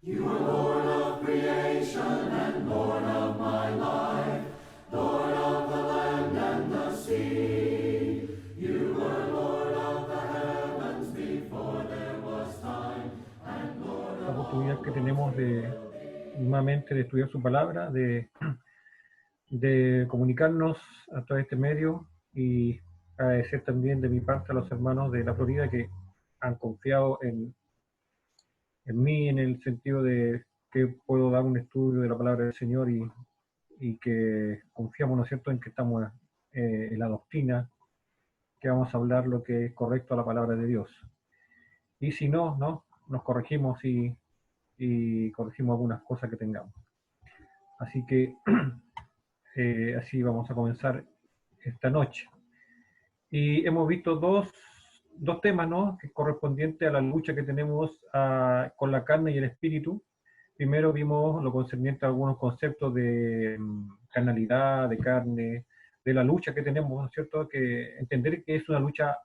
You are Lord of creation and Lord of my life, Lord of the land and the sea. You were Lord of the heavens before there was time, and Lord La of oportunidad all que worlds tenemos there de will be. nuevamente de estudiar su palabra, de comunicarnos a través de este medio y agradecer también de mi parte a los hermanos de la Florida que han confiado en mí en el sentido de que puedo dar un estudio de la palabra del Señor y que confiamos, ¿no es cierto?, en que estamos en la doctrina, que vamos a hablar lo que es correcto a la palabra de Dios. Y si no, ¿no? Nos corregimos y corregimos algunas cosas que tengamos. Así que así vamos a comenzar esta noche. Y hemos visto dos temas, ¿no?, que correspondientes a la lucha que tenemos con la carne y el espíritu. Primero vimos lo concerniente a algunos conceptos de carnalidad, de carne, de la lucha que tenemos, ¿no es cierto?, que entender que es una lucha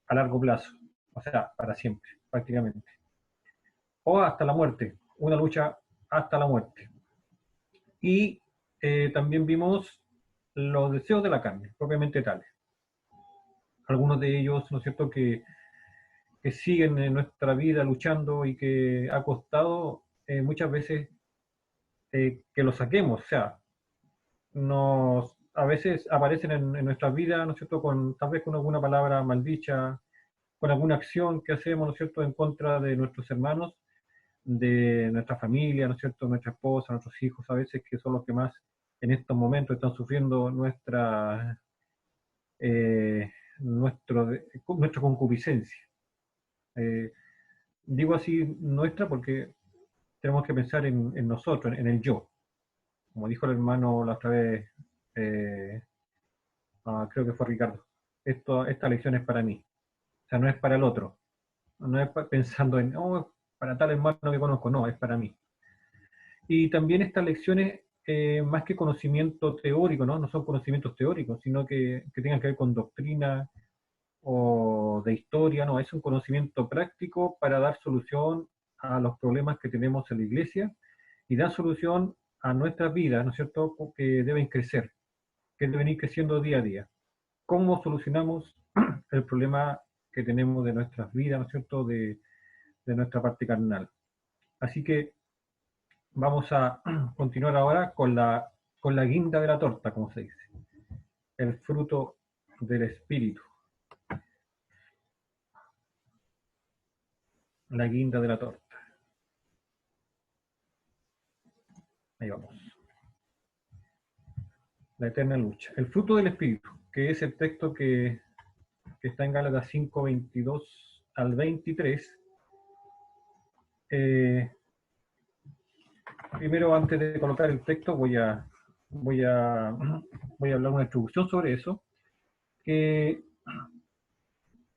a largo plazo, o sea, para siempre, prácticamente. O hasta la muerte, una lucha hasta la muerte. Y también vimos los deseos de la carne, propiamente tales. Algunos de ellos, ¿no es cierto?, que siguen en nuestra vida luchando y que ha costado muchas veces que los saquemos. O sea, a veces aparecen en nuestras vidas, ¿no es cierto?, tal vez con alguna palabra maldicha, con alguna acción que hacemos, ¿no es cierto?, en contra de nuestros hermanos, de nuestra familia, ¿no es cierto?, nuestra esposa, nuestros hijos, a veces que son los que más en estos momentos están sufriendo eh, nuestra concupiscencia. Digo así nuestra porque tenemos que pensar en nosotros, en el yo. Como dijo el hermano la otra vez, eh, creo que fue Ricardo, esta lección es para mí, o sea, no es para el otro, no es pensando en, oh, para tal hermano que conozco, no, es para mí. Y también estas lecciones, más que conocimiento teórico, ¿no? No son conocimientos teóricos, sino que tengan que ver con doctrina o de historia, no, es un conocimiento práctico para dar solución a los problemas que tenemos en la iglesia y dar solución a nuestras vidas, ¿no es cierto?, que deben crecer, que deben ir creciendo día a día. ¿Cómo solucionamos el problema que tenemos de nuestras vidas, ¿no es cierto?, de nuestra parte carnal? Así que vamos a continuar ahora con la guinda de la torta, como se dice, el fruto del espíritu, la guinda de la torta. Ahí vamos. La eterna lucha. El fruto del espíritu, que es el texto que está en Gálatas 5, 22 al 23. Primero, antes de colocar el texto, voy a hablar una introducción sobre eso. Que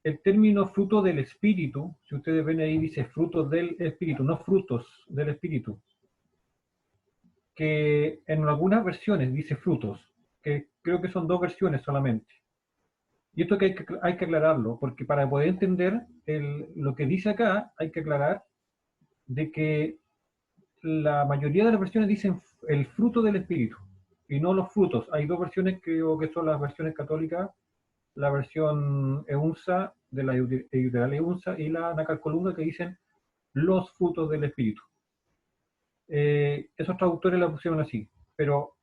el término fruto del espíritu, si ustedes ven ahí, dice frutos del espíritu, no frutos del espíritu. Que en algunas versiones dice frutos, que creo que son dos versiones solamente. Y esto que hay que aclararlo, porque para poder entender lo que dice acá, hay que aclarar de que la mayoría de las versiones dicen el fruto del espíritu y no los frutos. Hay dos versiones, creo que son las versiones católicas, la versión EUNSA, de la editorial EUNSA, y la Nacalcolunga, que dicen los frutos del espíritu. Esos traductores la pusieron así, pero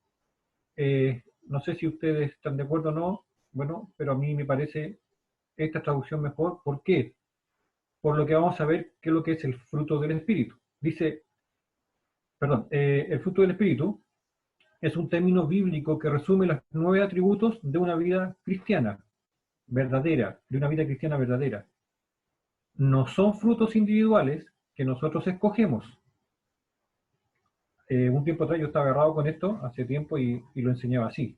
no sé si ustedes están de acuerdo o no, bueno, pero a mí me parece esta traducción mejor. ¿Por qué? Por lo que vamos a ver qué es lo que es el fruto del espíritu. Dice, perdón, el fruto del espíritu es un término bíblico que resume los 9 atributos de una vida cristiana verdadera, de una vida cristiana verdadera. No son frutos individuales que nosotros escogemos. Un tiempo atrás yo estaba agarrado con esto, hace tiempo, y lo enseñaba así.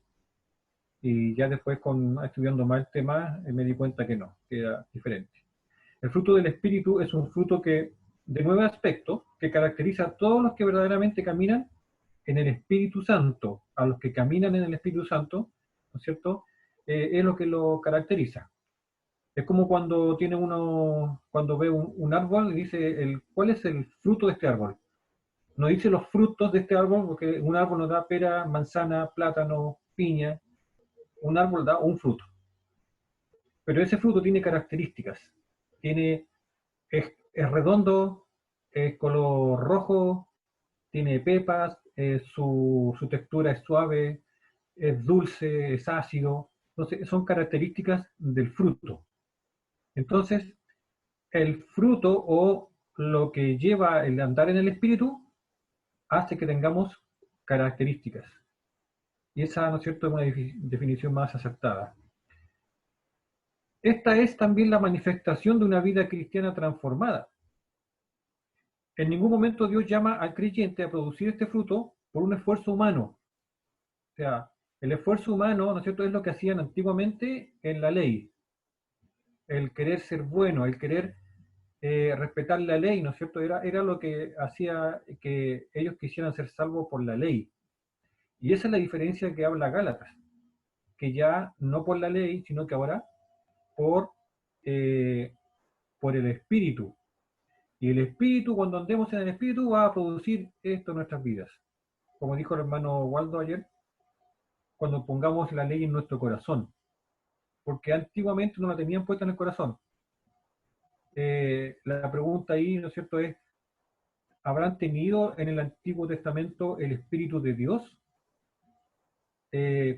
Y ya después, estudiando más el tema, me di cuenta que no, que era diferente. El fruto del Espíritu es un fruto de 9 aspectos que caracteriza a todos los que verdaderamente caminan en el Espíritu Santo. A los que caminan en el Espíritu Santo, ¿no es cierto?, es lo que lo caracteriza. Es como cuando tiene cuando ve un árbol y dice, ¿cuál es el fruto de este árbol? No dice los frutos de este árbol, porque un árbol nos da pera, manzana, plátano, piña. Un árbol da un fruto. Pero ese fruto tiene características. Es redondo, es color rojo, tiene pepas, su textura es suave, es dulce, es ácido. Entonces, son características del fruto. Entonces, el fruto o lo que lleva el andar en el espíritu hace que tengamos características. Y esa, ¿no es cierto?, es una definición más acertada. Esta es también la manifestación de una vida cristiana transformada. En ningún momento Dios llama al creyente a producir este fruto por un esfuerzo humano. O sea, el esfuerzo humano, ¿no es cierto?, es lo que hacían antiguamente en la ley. El querer ser bueno, el querer respetar la ley, ¿no es cierto? Era lo que hacía que ellos quisieran ser salvos por la ley. Y esa es la diferencia que habla Gálatas, que ya no por la ley, sino que ahora por, eh, por el Espíritu. Y el Espíritu, cuando andemos en el Espíritu, va a producir esto en nuestras vidas. Como dijo el hermano Waldo ayer, cuando pongamos la ley en nuestro corazón. Porque antiguamente no la tenían puesta en el corazón. La pregunta ahí, ¿no es cierto?, es, ¿habrán tenido en el Antiguo Testamento el Espíritu de Dios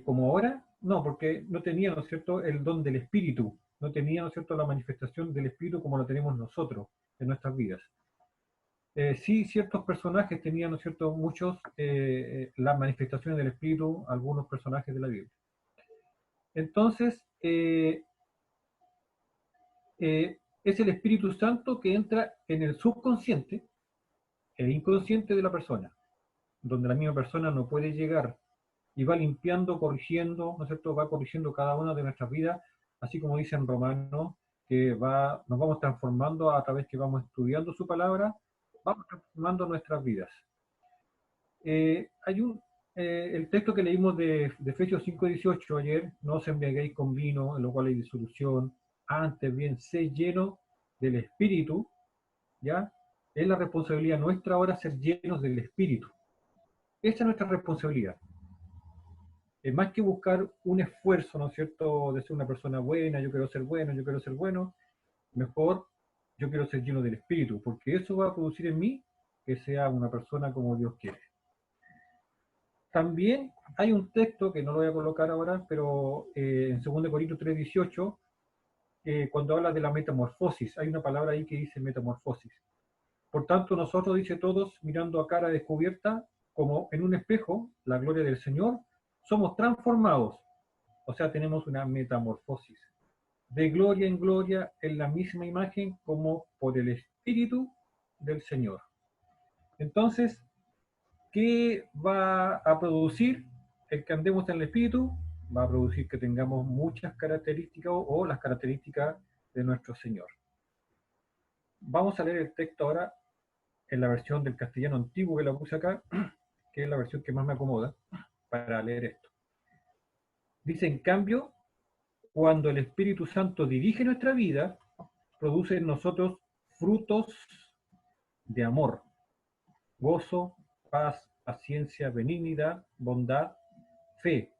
como ahora? No, porque no tenían, ¿no es cierto?, el don del Espíritu. No tenían, ¿no es cierto?, la manifestación del Espíritu como lo tenemos nosotros en nuestras vidas. Sí, ciertos personajes tenían, ¿no es cierto?, muchos, las manifestaciones del Espíritu, algunos personajes de la Biblia. Entonces, es el Espíritu Santo que entra en el subconsciente, el inconsciente de la persona, donde la misma persona no puede llegar y va limpiando, corrigiendo, ¿no es cierto?, va corrigiendo cada una de nuestras vidas, así como dice en Romanos, que nos vamos transformando a través que vamos estudiando su palabra, vamos transformando nuestras vidas. Hay el texto que leímos de Efesios 5:18 ayer, no os embriaguéis con vino, en lo cual hay disolución, antes bien, sé lleno del Espíritu, ¿ya? Es la responsabilidad nuestra ahora ser llenos del Espíritu. Esa es nuestra responsabilidad. Es más que buscar un esfuerzo, ¿no es cierto?, de ser una persona buena, yo quiero ser bueno, mejor yo quiero ser lleno del Espíritu, porque eso va a producir en mí que sea una persona como Dios quiere. También hay un texto que no lo voy a colocar ahora, pero en 2 Corintios 3:18, cuando habla de la metamorfosis, hay una palabra ahí que dice metamorfosis. Por tanto, nosotros, dice todos, mirando a cara descubierta, como en un espejo, la gloria del Señor, somos transformados. O sea, tenemos una metamorfosis. De gloria en gloria, en la misma imagen, como por el Espíritu del Señor. Entonces, ¿qué va a producir el que andemos en el Espíritu? Va a producir que tengamos muchas características o las características de nuestro Señor. Vamos a leer el texto ahora en la versión del castellano antiguo que la puse acá, que es la versión que más me acomoda para leer esto. Dice, en cambio, cuando el Espíritu Santo dirige nuestra vida, produce en nosotros frutos de amor, gozo, paz, paciencia, benignidad, bondad, fe,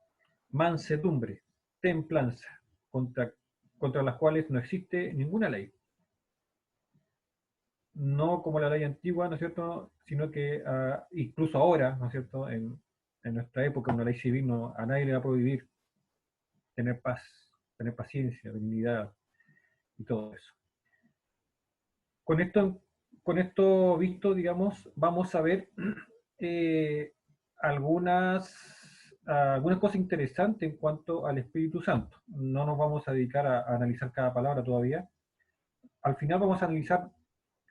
mansedumbre, templanza, contra las cuales no existe ninguna ley. No como la ley antigua, ¿no es cierto?, sino que incluso ahora, ¿no es cierto?, en nuestra época, una ley civil, a nadie le va a prohibir tener paz, tener paciencia, benignidad y todo eso. Con esto, con esto visto, digamos, vamos a ver eh, algunas cosas interesantes en cuanto al Espíritu Santo. No nos vamos a dedicar a analizar cada palabra todavía. Al final vamos a analizar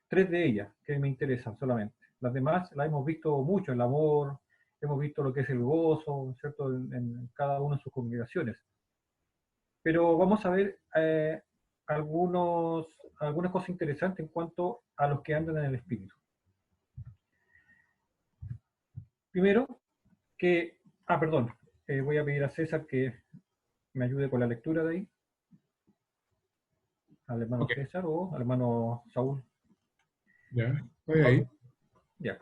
3 de ellas que me interesan solamente. Las demás las hemos visto mucho, el amor, hemos visto lo que es el gozo, ¿cierto?, en cada una de sus congregaciones. Pero vamos a ver algunas cosas interesantes en cuanto a los que andan en el Espíritu. Primero, perdón, voy a pedir a César que me ayude con la lectura de ahí, al hermano Ok, César o al hermano Saúl. ya, estoy ahí. Ya.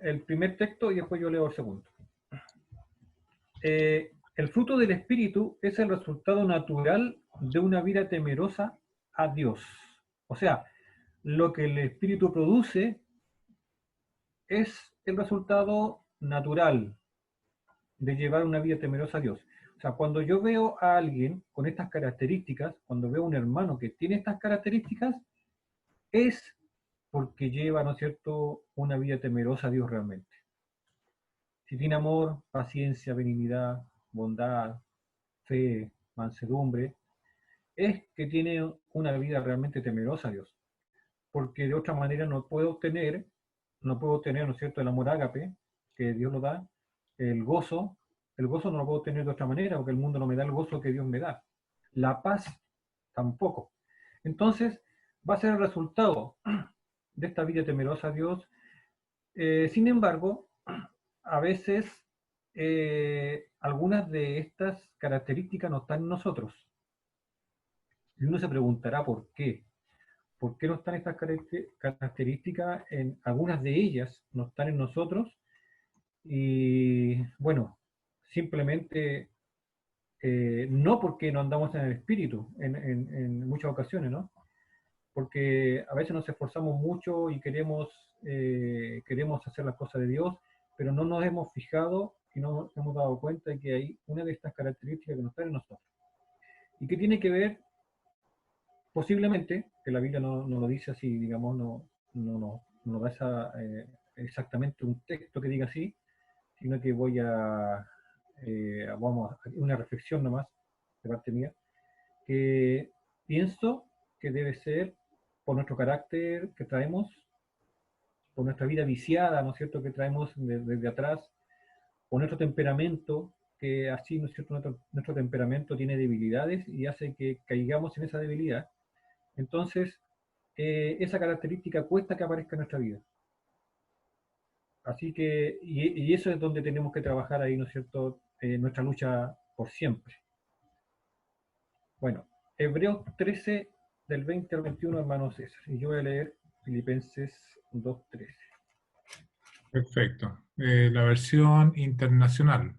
el primer texto y después yo leo el segundo. El fruto del Espíritu es el resultado natural de una vida temerosa a Dios. O sea, lo que el Espíritu produce es el resultado natural de llevar una vida temerosa a Dios. O sea, cuando yo veo a alguien con estas características, cuando veo a un hermano que tiene estas características, es porque lleva, ¿no es cierto?, una vida temerosa a Dios realmente. Si tiene amor, paciencia, benignidad, bondad, fe, mansedumbre, es que tiene una vida realmente temerosa a Dios. Porque de otra manera no puedo obtener, ¿no es cierto?, el amor ágape, que Dios lo da, el gozo no lo puedo obtener de otra manera, porque el mundo no me da el gozo que Dios me da. La paz tampoco. Entonces, va a ser el resultado de esta vida temerosa a Dios. Sin embargo, a veces algunas de estas características no están en nosotros. Y uno se preguntará por qué. ¿Por qué no están estas características? Algunas de ellas no están en nosotros. Y bueno, simplemente no porque no andamos en el espíritu en muchas ocasiones, ¿no? Porque a veces nos esforzamos mucho y queremos hacer las cosas de Dios, pero no nos hemos fijado y no nos hemos dado cuenta de que hay una de estas características que no están en nosotros. Y que tiene que ver, posiblemente, que la Biblia no lo dice así, digamos, no da exactamente un texto que diga así, sino que vamos a una reflexión nomás de parte mía, que pienso que debe ser por nuestro carácter que traemos, por nuestra vida viciada, ¿no es cierto?, que traemos desde atrás, por nuestro temperamento, que así, ¿no es cierto?, nuestro temperamento tiene debilidades y hace que caigamos en esa debilidad. Entonces, esa característica cuesta que aparezca en nuestra vida. Así que, y eso es donde tenemos que trabajar ahí, ¿no es cierto?, nuestra lucha por siempre. Bueno, Hebreos 13, del 20 al 21, hermano César. Y yo voy a leer Filipenses 2:13. Perfecto. La versión internacional.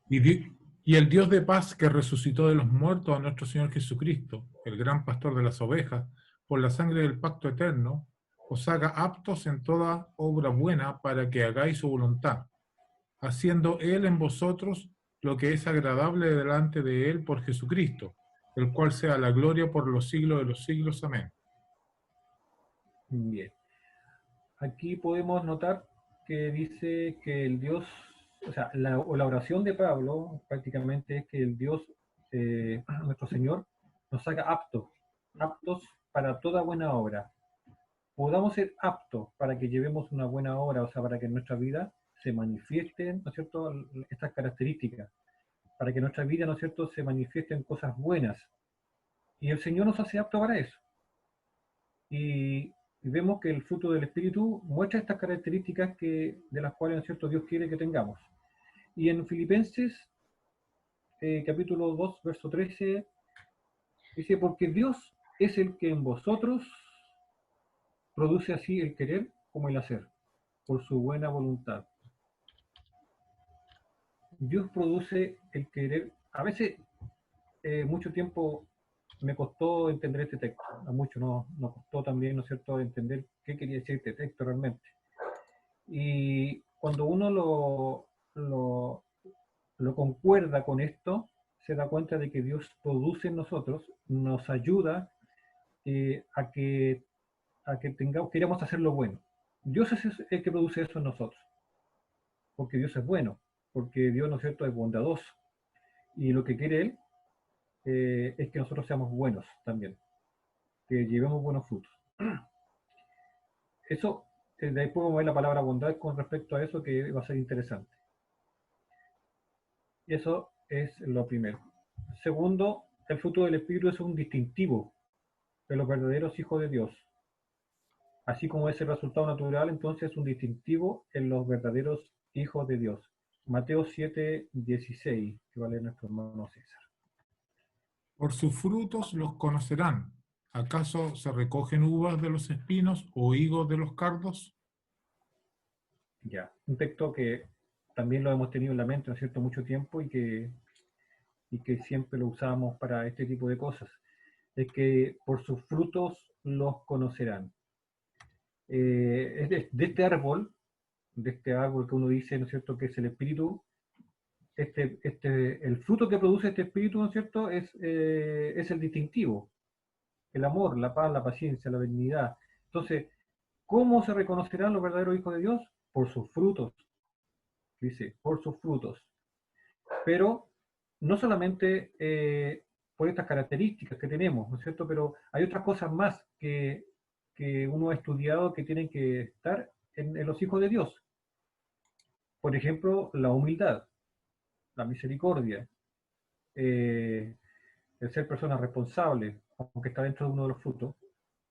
Y el Dios de paz que resucitó de los muertos a nuestro Señor Jesucristo, el gran pastor de las ovejas, por la sangre del pacto eterno, os haga aptos en toda obra buena para que hagáis su voluntad, haciendo Él en vosotros lo que es agradable delante de Él por Jesucristo, el cual sea la gloria por los siglos de los siglos. Amén. Bien. Aquí podemos notar que dice que el Dios, o sea, la oración de Pablo prácticamente es que el Dios, nuestro Señor, nos haga aptos para toda buena obra. Podamos ser aptos para que llevemos una buena obra, o sea, para que en nuestra vida se manifiesten, ¿no es cierto?, estas características, para que en nuestra vida, ¿no es cierto?, se manifiesten cosas buenas. Y el Señor nos hace aptos para eso. Y vemos que el fruto del Espíritu muestra estas características de las cuales, ¿no es cierto?, Dios quiere que tengamos. Y en Filipenses, capítulo 2, verso 13, dice, porque Dios es el que en vosotros produce así el querer como el hacer, por su buena voluntad. Dios produce el querer. A veces, mucho tiempo me costó entender este texto. A muchos nos costó también, ¿no es cierto?, entender qué quería decir este texto realmente. Y cuando uno lo concuerda con esto, se da cuenta de que Dios produce en nosotros, nos ayuda a que queramos hacer lo bueno. Dios es el que produce eso en nosotros, porque Dios es bueno, porque Dios, ¿no es cierto?, es bondadoso. Y lo que quiere Él es que nosotros seamos buenos también, que llevemos buenos frutos. Eso, de ahí podemos ver la palabra bondad con respecto a eso, que va a ser interesante. Eso es lo primero. Segundo, el fruto del Espíritu es un distintivo de los verdaderos hijos de Dios. Así como es el resultado natural, entonces es un distintivo en los verdaderos hijos de Dios. Mateo 7:16, que va a leer nuestro hermano César. Por sus frutos los conocerán. ¿Acaso se recogen uvas de los espinos o higos de los cardos? Ya, un texto que también lo hemos tenido en la mente, ¿no es cierto?, mucho tiempo y que siempre lo usamos para este tipo de cosas. Es que por sus frutos los conocerán. Es de este árbol que uno dice, ¿no es cierto?, que es el espíritu, el fruto que produce este espíritu, ¿no es cierto?, es el distintivo, el amor, la paz, la paciencia, la benignidad. Entonces, ¿cómo se reconocerán los verdaderos hijos de Dios? Por sus frutos, dice, por sus frutos. Pero no solamente por estas características que tenemos, ¿no es cierto? Pero hay otras cosas más que uno ha estudiado que tienen que estar en los hijos de Dios. Por ejemplo, la humildad, la misericordia, eh, el ser personas responsables, aunque está dentro de uno de los frutos,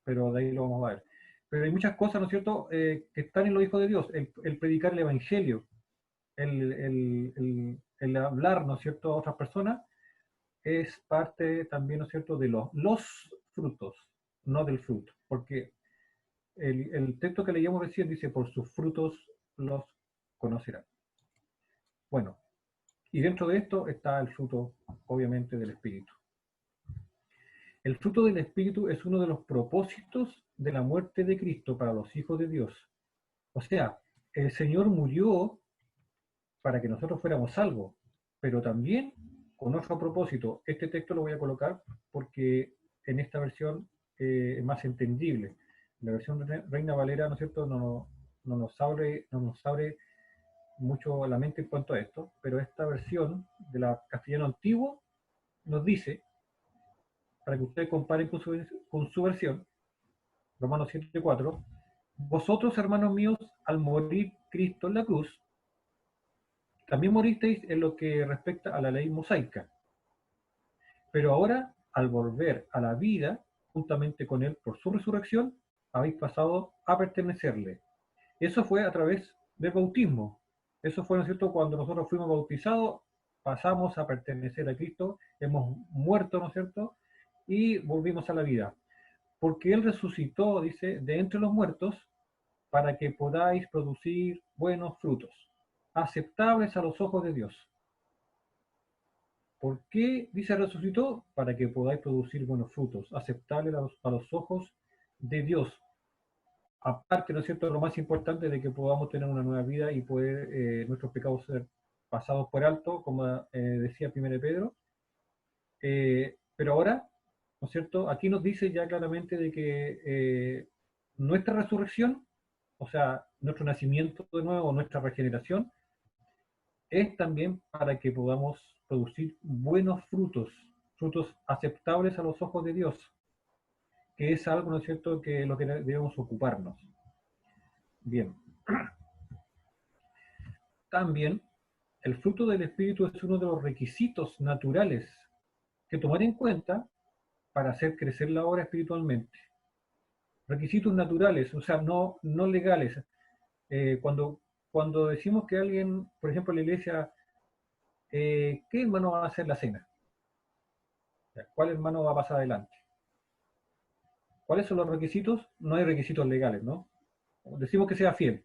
pero de ahí lo vamos a ver. Pero hay muchas cosas, ¿no es cierto?, que están en los hijos de Dios. El predicar el Evangelio, el hablar, ¿no es cierto?, a otras personas, es parte también, ¿no es cierto?, de los frutos, no del fruto. Porque el texto que leíamos recién dice, por sus frutos los conocerán. Bueno, y dentro de esto está el fruto, obviamente, del Espíritu. El fruto del Espíritu es uno de los propósitos de la muerte de Cristo para los hijos de Dios. O sea, el Señor murió para que nosotros fuéramos salvos, pero también con otro propósito. Este texto lo voy a colocar porque en esta versión es más entendible. La versión de Reina Valera, ¿no es cierto?, no nos abre mucho la mente en cuanto a esto, pero esta versión de la castellano antiguo nos dice, para que ustedes comparen con su versión, Romanos 7:4, vosotros, hermanos míos, al morir Cristo en la cruz, también moristeis en lo que respecta a la ley mosaica, pero ahora, al volver a la vida, juntamente con Él por su resurrección, habéis pasado a pertenecerle. Eso fue a través del bautismo. Eso fue, ¿no es cierto?, cuando nosotros fuimos bautizados, pasamos a pertenecer a Cristo, hemos muerto, ¿no es cierto?, y volvimos a la vida. Porque Él resucitó, dice, de entre los muertos, para que podáis producir buenos frutos, aceptables a los ojos de Dios. ¿Por qué dice resucitó? Para que podáis producir buenos frutos, aceptables a los ojos de Dios. Aparte, ¿no es cierto?, lo más importante de que podamos tener una nueva vida y poder nuestros pecados ser pasados por alto, como decía 1 Pedro. Pero ahora, ¿no es cierto?, aquí nos dice ya claramente de que nuestra resurrección, o sea, nuestro nacimiento de nuevo, nuestra regeneración, es también para que podamos producir buenos frutos, frutos aceptables a los ojos de Dios, que es algo, ¿no es cierto?, que lo que debemos ocuparnos. Bien. También, el fruto del Espíritu es uno de los requisitos naturales que tomar en cuenta para hacer crecer la obra espiritualmente. Requisitos naturales, o sea, no legales. Cuando decimos que alguien, por ejemplo, en la iglesia, ¿qué hermano va a hacer la cena? ¿Cuál hermano va a pasar adelante? ¿Cuáles son los requisitos? No hay requisitos legales, ¿no? Decimos que sea fiel,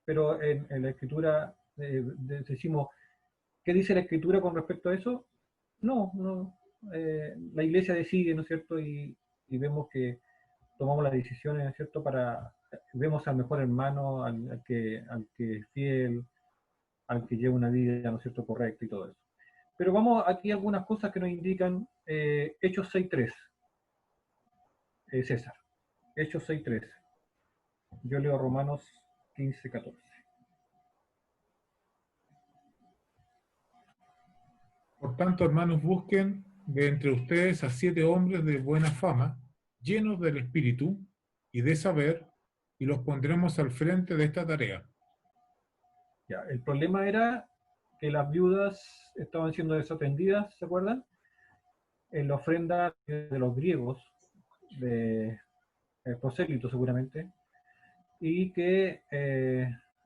pero en la escritura decimos, ¿qué dice la escritura con respecto a eso? No. La iglesia decide, ¿no es cierto? Y vemos que tomamos las decisiones, ¿no es cierto? Vemos al mejor hermano, al que es fiel, al que lleva una vida, ¿no es cierto?, correcta y todo eso. Pero vamos aquí a algunas cosas que nos indican Hechos 6:3. César. Hechos 6:3. Yo leo Romanos 15:14. Por tanto, hermanos, busquen de entre ustedes a 7 hombres de buena fama, llenos del Espíritu y de saber, y los pondremos al frente de esta tarea. Ya, el problema era que las viudas estaban siendo desatendidas, ¿se acuerdan? En la ofrenda de los griegos, de prosélitos seguramente, y que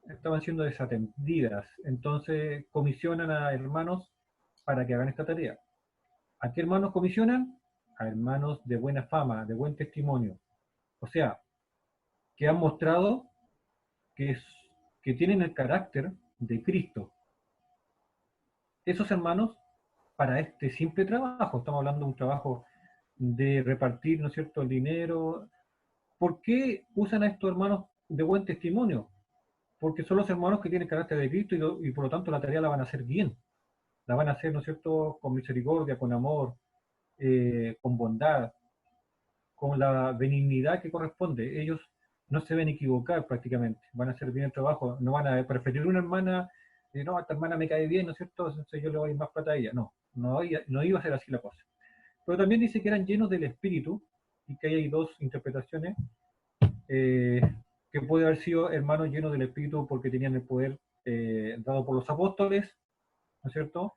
estaban siendo desatendidas. Entonces comisionan a hermanos para que hagan esta tarea. ¿A qué hermanos comisionan? A hermanos de buena fama, de buen testimonio. O sea, que han mostrado que que tienen el carácter de Cristo. Esos hermanos, para este simple trabajo, estamos hablando de un trabajo de repartir, ¿no es cierto?, el dinero. ¿Por qué usan a estos hermanos de buen testimonio? Porque son los hermanos que tienen carácter de Cristo y por lo tanto la tarea la van a hacer bien. La van a hacer, ¿no es cierto?, con misericordia, con amor, con bondad, con la benignidad que corresponde. Ellos no se ven equivocar prácticamente, van a hacer bien el trabajo, no van a preferir una hermana, no, esta hermana me cae bien, ¿no es cierto?, entonces yo le doy más plata a ella. No, no iba a ser así la cosa. Pero también dice que eran llenos del Espíritu, y que ahí hay dos interpretaciones, que puede haber sido hermanos llenos del Espíritu porque tenían el poder dado por los apóstoles, ¿no es cierto?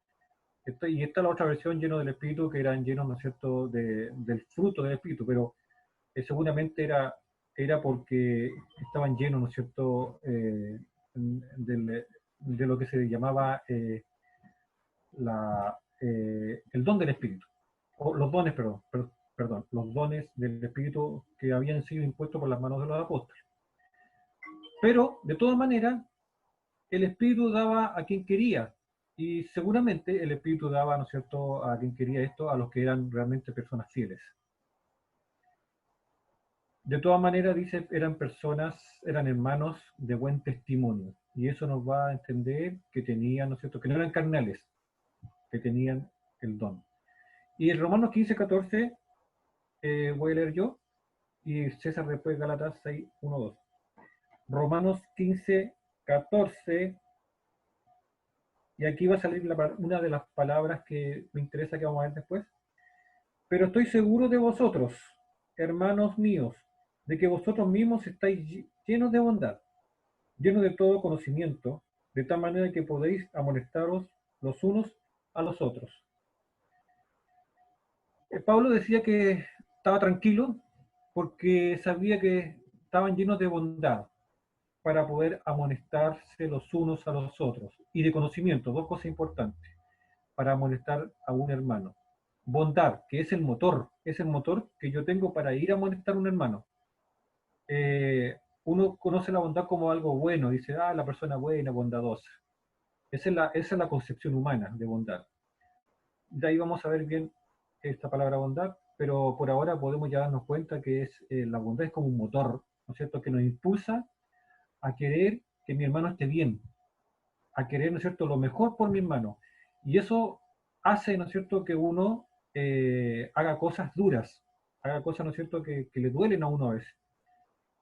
Y esta la otra versión, lleno del Espíritu, que eran llenos, ¿no es cierto?, del fruto del Espíritu, pero seguramente era porque estaban llenos, ¿no es cierto?, de lo que se llamaba el don del Espíritu, o los dones, perdón, los dones del Espíritu que habían sido impuestos por las manos de los apóstoles. Pero, de todas maneras, el Espíritu daba a quien quería, y seguramente el Espíritu daba, ¿no es cierto?, a quien quería esto, a los que eran realmente personas fieles. De todas maneras, dice, eran hermanos de buen testimonio, y eso nos va a entender que tenían, ¿no es cierto?, que no eran carnales, que tenían el don. Y en Romanos 15:14, voy a leer yo, y César después Gálatas 6:1-2. Romanos 15:14, y aquí va a salir una de las palabras que me interesa que vamos a ver después. Pero estoy seguro de vosotros, hermanos míos, de que vosotros mismos estáis llenos de bondad, llenos de todo conocimiento, de tal manera que podéis amonestaros los unos a los otros. Pablo decía que estaba tranquilo porque sabía que estaban llenos de bondad para poder amonestarse los unos a los otros. Y de conocimiento, dos cosas importantes, para amonestar a un hermano. Bondad, que es el motor que yo tengo para ir a amonestar a un hermano. Uno conoce la bondad como algo bueno, dice, la persona buena, bondadosa. Esa es la concepción humana de bondad. De ahí vamos a ver bien esta palabra bondad, pero por ahora podemos ya darnos cuenta que la bondad es como un motor, ¿no es cierto?, que nos impulsa a querer que mi hermano esté bien, a querer, ¿no es cierto?, lo mejor por mi hermano. Y eso hace, ¿no es cierto?, que uno haga cosas duras, haga cosas, ¿no es cierto?, que le duelen a uno a veces.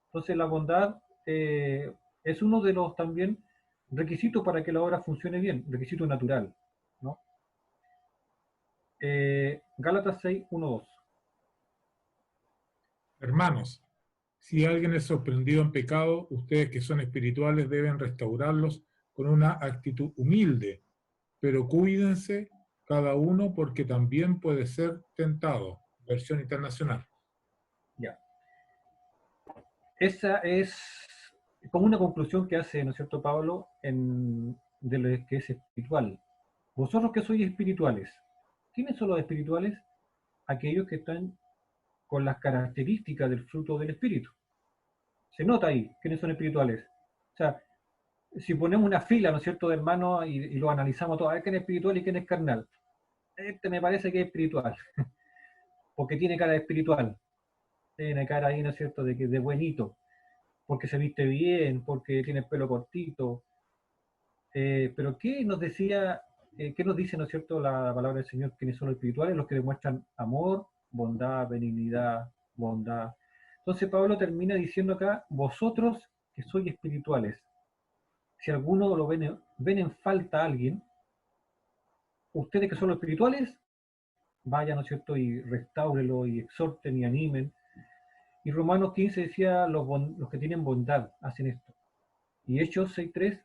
Entonces la bondad es uno de los también requisitos para que la obra funcione bien, requisito natural, ¿no? Gálatas 6:1-2. Hermanos, si alguien es sorprendido en pecado, ustedes que son espirituales deben restaurarlos con una actitud humilde, pero cuídense cada uno porque también puede ser tentado. Versión internacional. Ya. Esa es como una conclusión que hace, ¿no es cierto?, Pablo, de lo que es espiritual. Vosotros que sois espirituales, ¿quiénes son los espirituales? Aquellos que están con las características del fruto del espíritu. Se nota ahí quiénes son espirituales. O sea, si ponemos una fila, ¿no es cierto?, de hermanos y lo analizamos todo, a ver quién es espiritual y quién es carnal. Este me parece que es espiritual, porque tiene cara de espiritual. Tiene cara ahí, ¿no es cierto?, de buenito, porque se viste bien, porque tiene el pelo cortito. Pero ¿qué nos decía, qué nos dice, ¿no es cierto?, la palabra del Señor, quiénes son los espirituales? Los que demuestran amor, bondad, benignidad, bondad. Entonces Pablo termina diciendo acá, vosotros que sois espirituales, si alguno lo ven en falta a alguien, ustedes que son los espirituales, vayan, ¿no es cierto?, y restáurelo, y exhorten y animen. Y Romanos 15 decía, los que tienen bondad hacen esto. Y Hechos 6:3,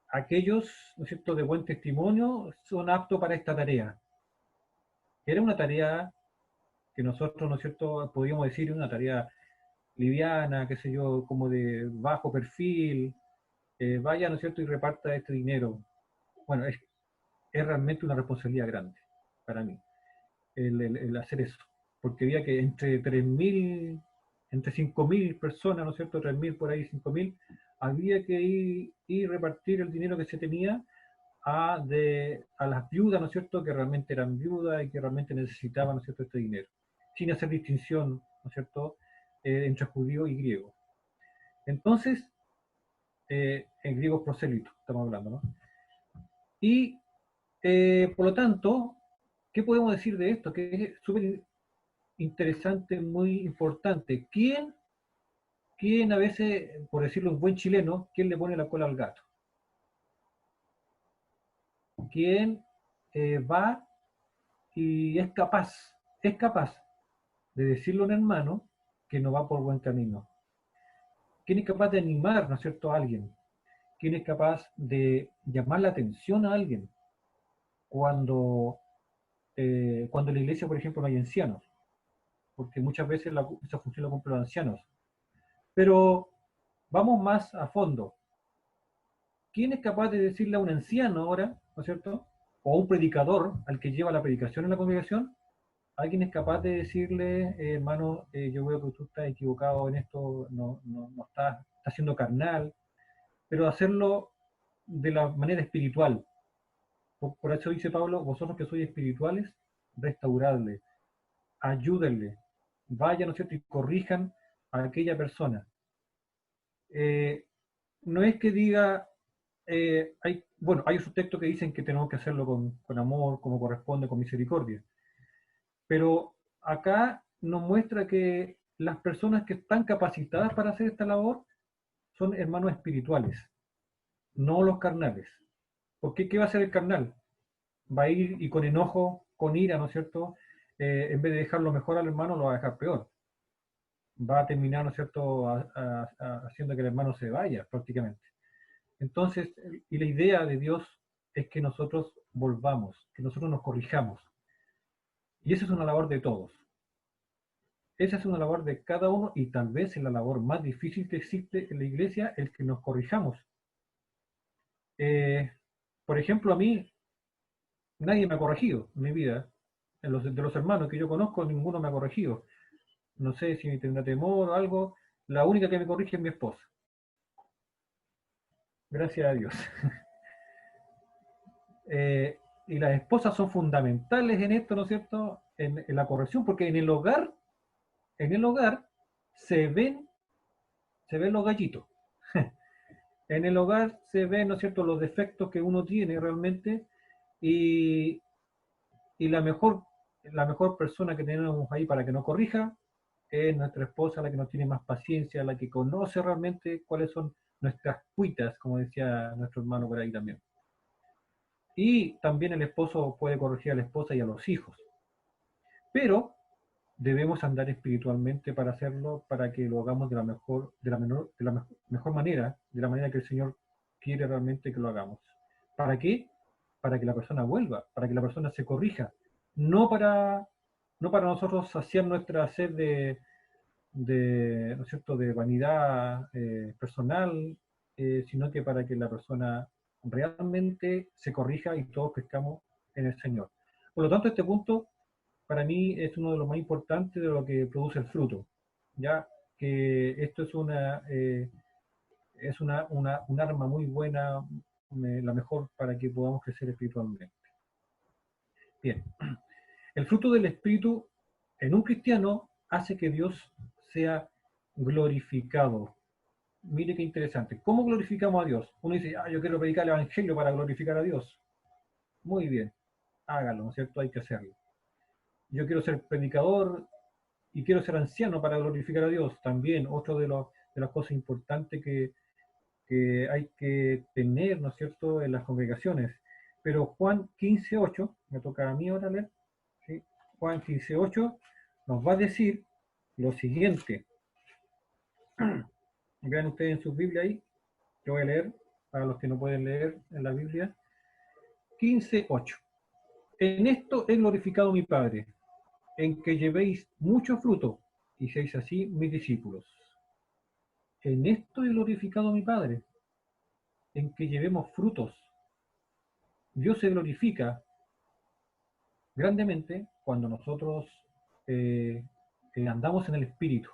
aquellos, ¿no es cierto?, de buen testimonio son aptos para esta tarea. Era una tarea que nosotros, ¿no es cierto?, podríamos decir una tarea liviana, qué sé yo, como de bajo perfil, vaya, ¿no es cierto?, y reparta este dinero. Bueno, es realmente una responsabilidad grande para mí, el hacer eso. Porque había que entre 5.000 personas, ¿no es cierto?, 3.000 por ahí, 5.000, había que ir y repartir el dinero que se tenía a las viudas, ¿no es cierto?, que realmente eran viudas y que realmente necesitaban, ¿no es cierto?, este dinero, sin hacer distinción, ¿no es cierto?, entre judío y griego. Entonces, en griegos prosélitos, estamos hablando, ¿no? Y, por lo tanto, ¿qué podemos decir de esto? Que es súper interesante, muy importante. ¿Quién a veces, por decirlo un buen chileno, quién le pone la cola al gato? ¿Quién va y es capaz de decirle a un hermano que no va por buen camino? ¿Quién es capaz de animar, ¿no es cierto?, a alguien? ¿Quién es capaz de llamar la atención a alguien cuando, cuando en la iglesia, por ejemplo, no hay ancianos? Porque muchas veces esa función la cumplen los ancianos. Pero vamos más a fondo. ¿Quién es capaz de decirle a un anciano ahora, ¿no es cierto? O a un predicador al que lleva la predicación en la congregación, alguien es capaz de decirle, hermano, yo veo que tú estás equivocado en esto, no estás siendo carnal, pero hacerlo de la manera espiritual. Por eso dice Pablo, vosotros que sois espirituales, restauradle, ayúdenle, vayan, ¿no es cierto?, y corrijan a aquella persona. Eh, no es que diga, hay otros textos que dicen que tenemos que hacerlo con amor, como corresponde, con misericordia, pero acá nos muestra que las personas que están capacitadas para hacer esta labor son hermanos espirituales, no los carnales. Porque ¿qué va a hacer el carnal? Va a ir y con enojo, con ira, ¿no es cierto? En vez de dejarlo mejor al hermano, lo va a dejar peor. Va a terminar, ¿no es cierto?, haciendo que el hermano se vaya prácticamente. Entonces, y la idea de Dios es que nosotros volvamos, que nosotros nos corrijamos. Y esa es una labor de todos. Esa es una labor de cada uno y tal vez es la labor más difícil que existe en la iglesia, el que nos corrijamos. Por ejemplo, a mí nadie me ha corregido en mi vida. De los hermanos que yo conozco, ninguno me ha corregido. No sé si tendrá temor o algo. La única que me corrige es mi esposa. Gracias a Dios. Y las esposas son fundamentales en esto, ¿no es cierto? En la corrección, porque en el hogar se ven los gallitos. En el hogar se ven, ¿no es cierto?, los defectos que uno tiene realmente y, y la mejor persona que tenemos ahí para que nos corrija es nuestra esposa, la que nos tiene más paciencia, la que conoce realmente cuáles son nuestras cuitas, como decía nuestro hermano por ahí también. Y también el esposo puede corregir a la esposa y a los hijos. Pero debemos andar espiritualmente para hacerlo, para que lo hagamos de la mejor manera, de la manera que el Señor quiere realmente que lo hagamos. ¿Para qué? Para que la persona vuelva, para que la persona se corrija, no para, no para nosotros saciar nuestra sed ¿no es cierto?, de vanidad personal, sino que para que la persona realmente se corrija y todos crezcamos en el Señor. Por lo tanto, este punto para mí es uno de los más importantes de lo que produce el fruto, ya que esto es un arma muy buena, la mejor para que podamos crecer espiritualmente. Bien, el fruto del Espíritu en un cristiano hace que Dios sea glorificado. Mire qué interesante. ¿Cómo glorificamos a Dios? Uno dice, yo quiero predicar el Evangelio para glorificar a Dios. Muy bien, hágalo, ¿no es cierto? Hay que hacerlo. Yo quiero ser predicador y quiero ser anciano para glorificar a Dios. También, otro de las cosas importantes que hay que tener, ¿no es cierto?, en las congregaciones. Pero Juan 15:8, me toca a mí ahora leer, ¿sí? Juan 15:8 nos va a decir lo siguiente. Vean ustedes en sus Biblias ahí, yo voy a leer para los que no pueden leer en la Biblia. 15:8. En esto he glorificado a mi Padre, en que llevéis mucho fruto y seáis así mis discípulos. En esto he glorificado a mi Padre, en que llevemos frutos. Dios se glorifica grandemente cuando nosotros andamos en el Espíritu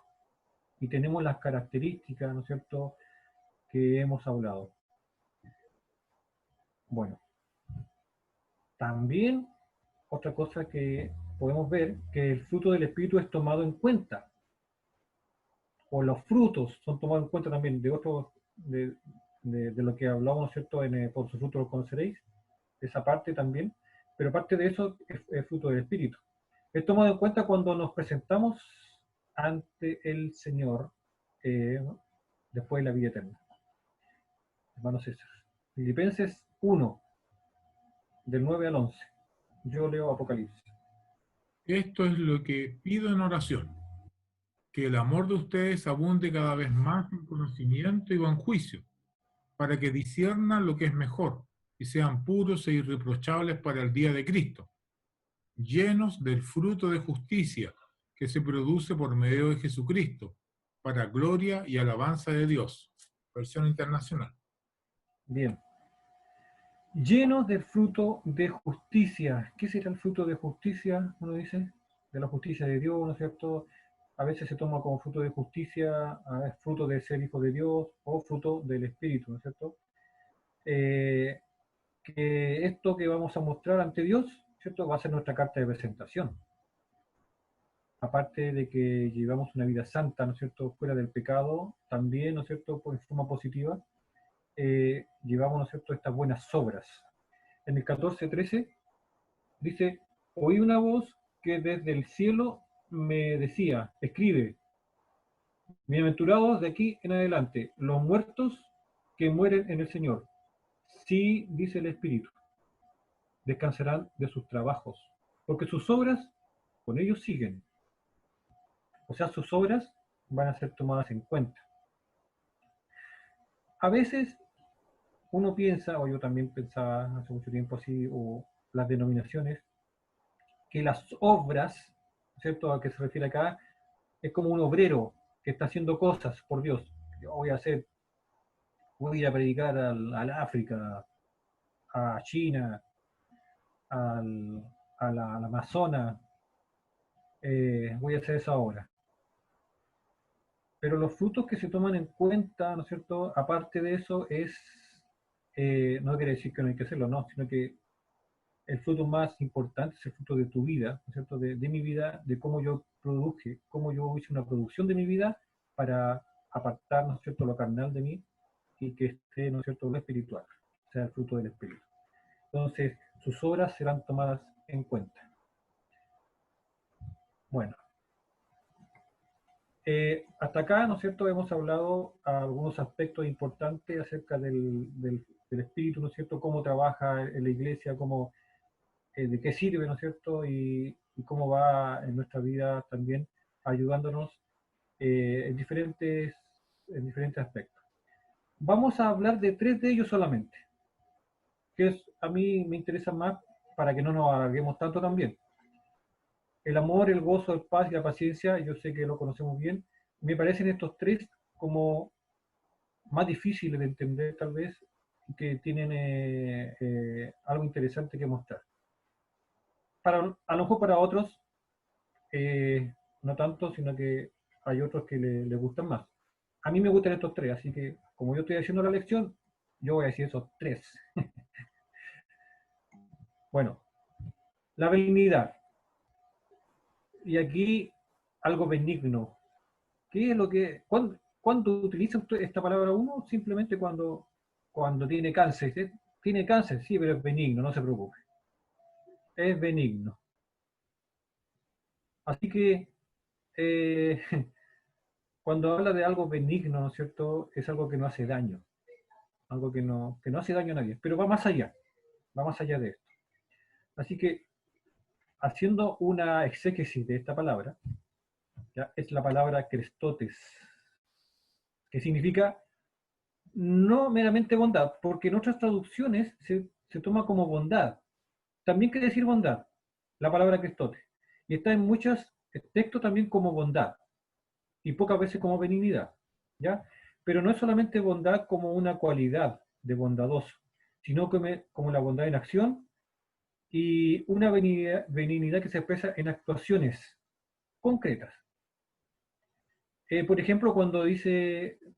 y tenemos las características, ¿no es cierto?, que hemos hablado. Bueno, también otra cosa que podemos ver, que el fruto del Espíritu es tomado en cuenta, o los frutos son tomados en cuenta también de otros, de lo que hablamos, ¿cierto? Por sus frutos los conoceréis, esa parte también, pero parte de eso es fruto del Espíritu. Es tomado en cuenta cuando nos presentamos ante el Señor después de la vida eterna. Hermano César. Filipenses 1, del 9 al 11. Yo leo Apocalipsis. Esto es lo que pido en oración, que el amor de ustedes abunde cada vez más en conocimiento y buen juicio, para que disciernan lo que es mejor y sean puros e irreprochables para el día de Cristo, llenos del fruto de justicia que se produce por medio de Jesucristo, para gloria y alabanza de Dios. Versión internacional. Bien. Llenos del fruto de justicia. ¿Qué será el fruto de justicia? Uno dice, de la justicia de Dios, ¿no es cierto? A veces se toma como fruto de justicia, fruto de ser hijo de Dios o fruto del Espíritu, ¿no es cierto? Que esto que vamos a mostrar ante Dios, ¿cierto? Va a ser nuestra carta de presentación. Aparte de que llevamos una vida santa, ¿no es cierto?, fuera del pecado, también, ¿no es cierto?, en forma positiva, llevamos, ¿no es cierto?, estas buenas obras. En el 14:13 dice, oí una voz que desde el cielo me decía, escribe, bienaventurados de aquí en adelante, los muertos que mueren en el Señor. Sí, dice el Espíritu, descansarán de sus trabajos, porque sus obras con ellos siguen. O sea, sus obras van a ser tomadas en cuenta. A veces uno piensa, o yo también pensaba hace mucho tiempo así, o las denominaciones, que las obras, ¿cierto?, a qué se refiere acá, es como un obrero que está haciendo cosas por Dios. Yo voy a ir a predicar al África, a China, al Amazonas, voy a hacer esa obra. Pero los frutos que se toman en cuenta, ¿no es cierto?, aparte de eso, no quiere decir que no hay que hacerlo, no, sino que el fruto más importante es el fruto de tu vida, ¿no es cierto?, de mi vida, de cómo yo produje, cómo yo hice una producción de mi vida para apartar, ¿no es cierto?, lo carnal de mí y que esté, ¿no es cierto?, lo espiritual, o sea, el fruto del Espíritu. Entonces, sus obras serán tomadas en cuenta. Bueno. Hasta acá, ¿no es cierto?, hemos hablado algunos aspectos importantes acerca del Espíritu, ¿no es cierto?, cómo trabaja en la iglesia, cómo, de qué sirve, ¿no es cierto?, y cómo va en nuestra vida también ayudándonos en diferentes aspectos. Vamos a hablar de 3 de ellos solamente, que a mí me interesa más para que no nos alarguemos tanto también. El amor, el gozo, el paz y la paciencia, yo sé que lo conocemos bien. Me parecen estos 3 como más difíciles de entender tal vez, que tienen algo interesante que mostrar. A lo mejor para otros, no tanto, sino que hay otros que les gustan más. A mí me gustan estos 3, así que como yo estoy haciendo la lección, yo voy a decir esos 3. Bueno, la benignidad. Y aquí algo benigno. ¿Qué es lo que... ¿Cuándo utiliza usted esta palabra uno? Simplemente cuando tiene cáncer. Tiene cáncer, sí, pero es benigno, no se preocupe. Es benigno. Así que cuando habla de algo benigno, ¿no es cierto?, es algo que no hace daño. Algo que no hace daño a nadie. Pero va más allá de esto. Así que, haciendo una exégesis de esta palabra, ¿ya?, es la palabra crestotes, que significa no meramente bondad, porque en otras traducciones se toma como bondad. También quiere decir bondad, la palabra crestotes. Y está en muchos textos también como bondad, y pocas veces como benignidad, ¿ya? Pero no es solamente bondad como una cualidad de bondadoso, sino como la bondad en acción y una benignidad que se expresa en actuaciones concretas. Por ejemplo, cuando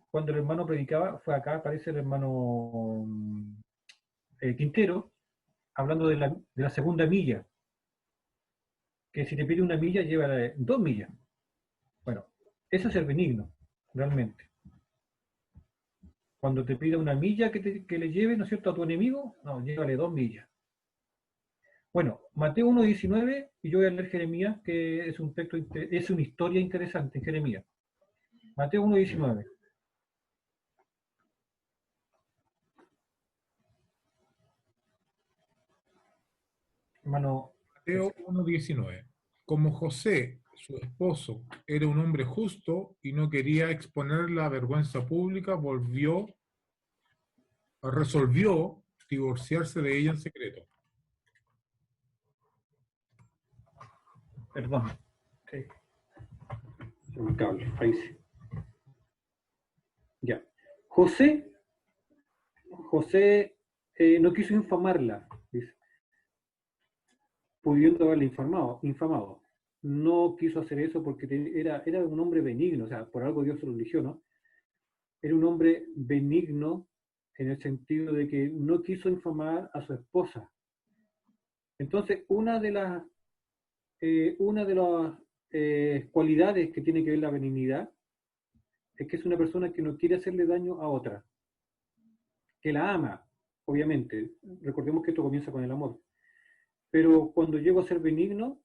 cuando el hermano predicaba, fue acá, aparece el hermano Quintero, hablando de la segunda milla, que si te pide una milla, lleva 2 millas. Bueno, eso es ser benigno, realmente. Cuando te pide una milla que le lleve, ¿no es cierto?, a tu enemigo, no, llévale 2 millas. Bueno, Mateo 1:19, y yo voy a leer Jeremías, que es un texto, es una historia interesante en Jeremías. Mateo 1:19. Hermano Mateo César. 1:19. Como José, su esposo, era un hombre justo y no quería exponer la vergüenza pública, resolvió divorciarse de ella en secreto. Perdón. Sí. Un cable, ahí sí. Ya. José no quiso infamarla, dice, pudiendo haberla infamado. No quiso hacer eso porque era un hombre benigno, o sea, por algo Dios se lo eligió, ¿no? Era un hombre benigno en el sentido de que no quiso infamar a su esposa. Entonces, una de las cualidades que tiene que ver la benignidad es que es una persona que no quiere hacerle daño a otra, que la ama, obviamente. Recordemos que esto comienza con el amor. Pero cuando llego a ser benigno,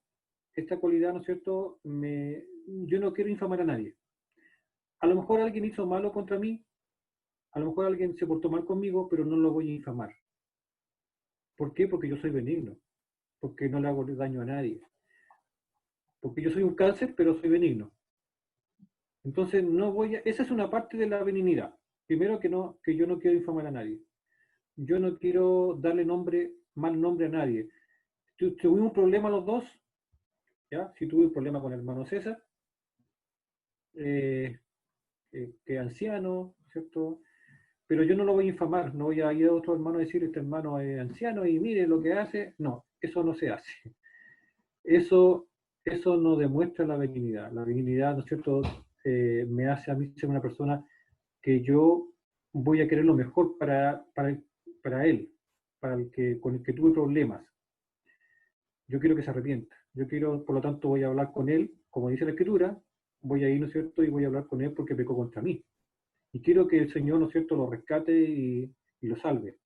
esta cualidad, ¿no es cierto?, yo no quiero infamar a nadie. A lo mejor alguien hizo malo contra mí, a lo mejor alguien se portó mal conmigo, pero no lo voy a infamar. ¿Por qué? Porque yo soy benigno, porque no le hago daño a nadie. Porque yo soy un cáncer, pero soy benigno. Entonces, esa es una parte de la benignidad. Primero, que yo no quiero infamar a nadie. Yo no quiero darle mal nombre a nadie. Tuvimos un problema los dos, ¿ya? Si tuve un problema con el hermano César, que es anciano, ¿cierto? Pero yo no lo voy a infamar, no voy a ir a otro hermano a decirle, este hermano es anciano y mire lo que hace. No, eso no se hace. Eso no demuestra la benignidad. La benignidad, ¿no es cierto?, me hace a mí ser una persona que yo voy a querer lo mejor para él, con el que tuve problemas. Yo quiero que se arrepienta. Yo quiero, por lo tanto, voy a hablar con él, como dice la Escritura, voy a ir, ¿no es cierto?, y voy a hablar con él porque pecó contra mí. Y quiero que el Señor, ¿no es cierto?, lo rescate y lo salve,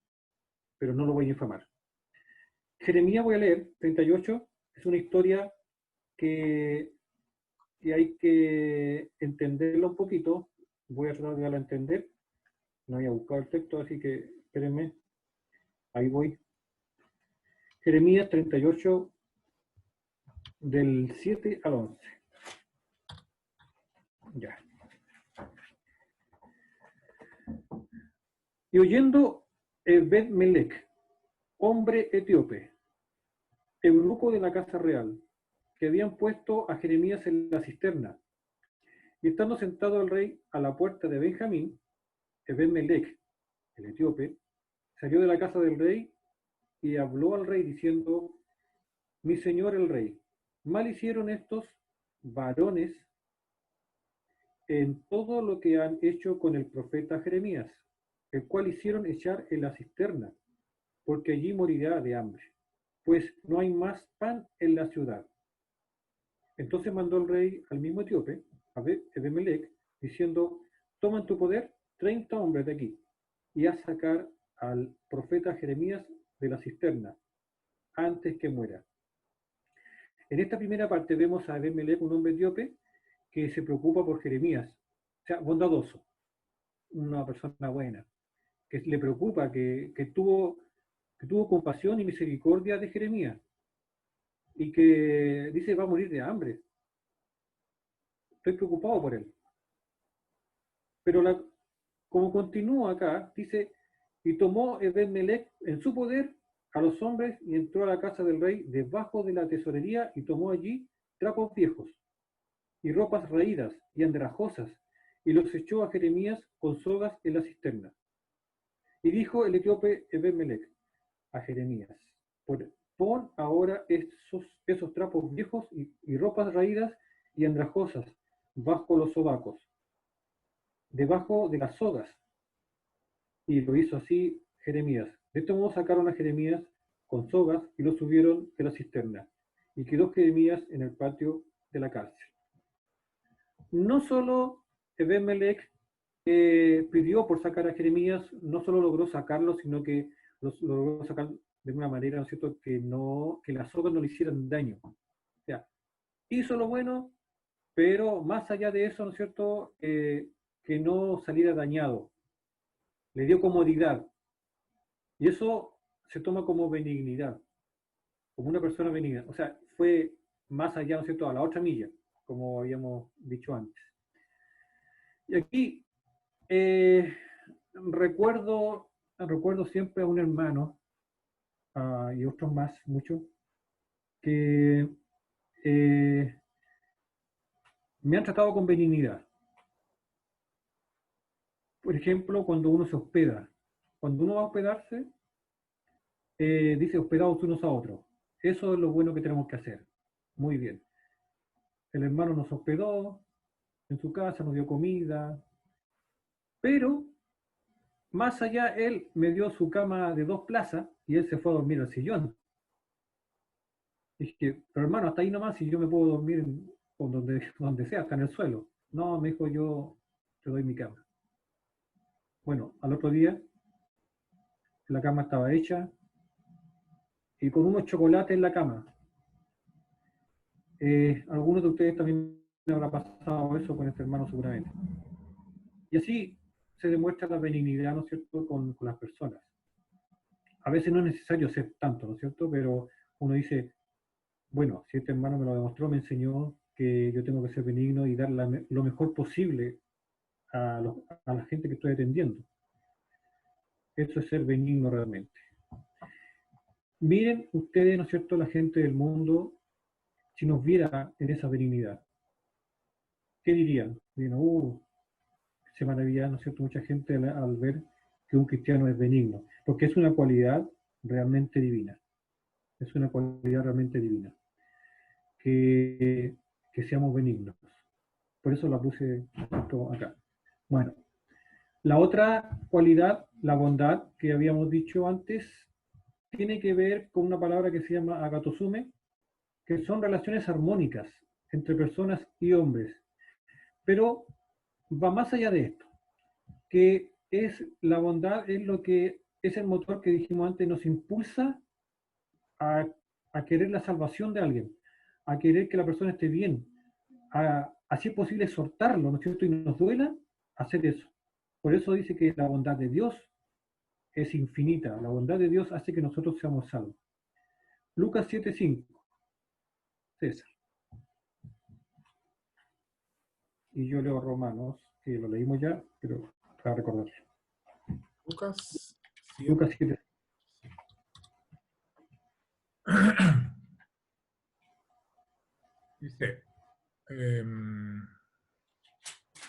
pero no lo voy a infamar. Jeremías voy a leer, 38, es una historia que hay que entenderla un poquito. Voy a tratar de darla a entender. No voy a buscar el texto, así que espérenme. Ahí voy. Jeremías 38, del 7 al 11. Ya. Y oyendo Ebed-Melech, hombre etíope, eunuco de la casa real, que habían puesto a Jeremías en la cisterna, y estando sentado el rey a la puerta de Benjamín, Ebed-Melech, el etíope, salió de la casa del rey y habló al rey diciendo: mi señor el rey, mal hicieron estos varones en todo lo que han hecho con el profeta Jeremías, el cual hicieron echar en la cisterna, porque allí morirá de hambre, pues no hay más pan en la ciudad. Entonces mandó el rey al mismo etíope, a Ebed-Melech, diciendo: toma en tu poder 30 hombres de aquí, y haz sacar al profeta Jeremías de la cisterna, antes que muera. En esta primera parte vemos a Ebed-Melech, un hombre etíope, que se preocupa por Jeremías, o sea, bondadoso, una persona buena, que le preocupa, que tuvo compasión y misericordia de Jeremías, y que dice: va a morir de hambre, estoy preocupado por él. Pero como continúa acá, dice: y tomó Ebed-Melech en su poder a los hombres y entró a la casa del rey debajo de la tesorería y tomó allí trapos viejos y ropas raídas y andrajosas y los echó a Jeremías con sogas en la cisterna. Y dijo el etíope Ebed-Melech a Jeremías: pon ahora esos trapos viejos y ropas raídas y andrajosas bajo los sobacos, debajo de las sogas. Y lo hizo así Jeremías. De este modo sacaron a Jeremías con sogas y lo subieron de la cisterna. Y quedó Jeremías en el patio de la cárcel. No solo Ebemelec pidió por sacar a Jeremías, no solo logró sacarlo, sino que lo logró sacar de una manera, ¿no es cierto?, que las sogas no le hicieran daño. O sea, hizo lo bueno, pero más allá de eso, ¿no es cierto?, que no saliera dañado. Le dio comodidad. Y eso se toma como benignidad, como una persona benigna. O sea, fue más allá, ¿no es cierto?, a la otra milla, como habíamos dicho antes. Y aquí recuerdo siempre a un hermano, y otros más, muchos, que me han tratado con benignidad. Por ejemplo, cuando uno se hospeda. Cuando uno va a hospedarse, dice hospedados unos a otros. Eso es lo bueno que tenemos que hacer. Muy bien. El hermano nos hospedó en su casa, nos dio comida, pero más allá él me dio su cama de 2 plazas y él se fue a dormir al sillón. Dije, pero hermano, hasta ahí nomás y yo me puedo dormir donde sea, hasta en el suelo. No, me dijo, yo te doy mi cama. Bueno, al otro día la cama estaba hecha y con unos chocolates en la cama. Algunos de ustedes también me habrá pasado eso con este hermano seguramente. Y así se demuestra la benignidad, ¿no es cierto?, con las personas. A veces no es necesario ser tanto, ¿no es cierto?, pero uno dice, bueno, si este hermano me lo demostró, me enseñó que yo tengo que ser benigno y dar lo mejor posible a la gente que estoy atendiendo. Eso es ser benigno realmente. Miren ustedes, ¿no es cierto?, la gente del mundo, si nos viera en esa benignidad, ¿qué dirían? Dirían, se maravilla, ¿no es cierto?, mucha gente al ver que un cristiano es benigno, porque es una cualidad realmente divina. Es una cualidad realmente divina. Que seamos benignos. Por eso la puse acá. Bueno, la otra cualidad, la bondad, que habíamos dicho antes, tiene que ver con una palabra que se llama agatosume, que son relaciones armónicas entre personas y hombres. Pero va más allá de esto, que es la bondad, es lo que es el motor que dijimos antes, nos impulsa a querer la salvación de alguien, a querer que la persona esté bien, así es posible exhortarlo, ¿no es cierto? Y nos duela hacer eso. Por eso dice que la bondad de Dios es infinita. La bondad de Dios hace que nosotros seamos salvos. Lucas 7:5. César. Y yo leo Romanos, que lo leímos ya, pero para recordarlo. Lucas 7. Lucas 7. Dice,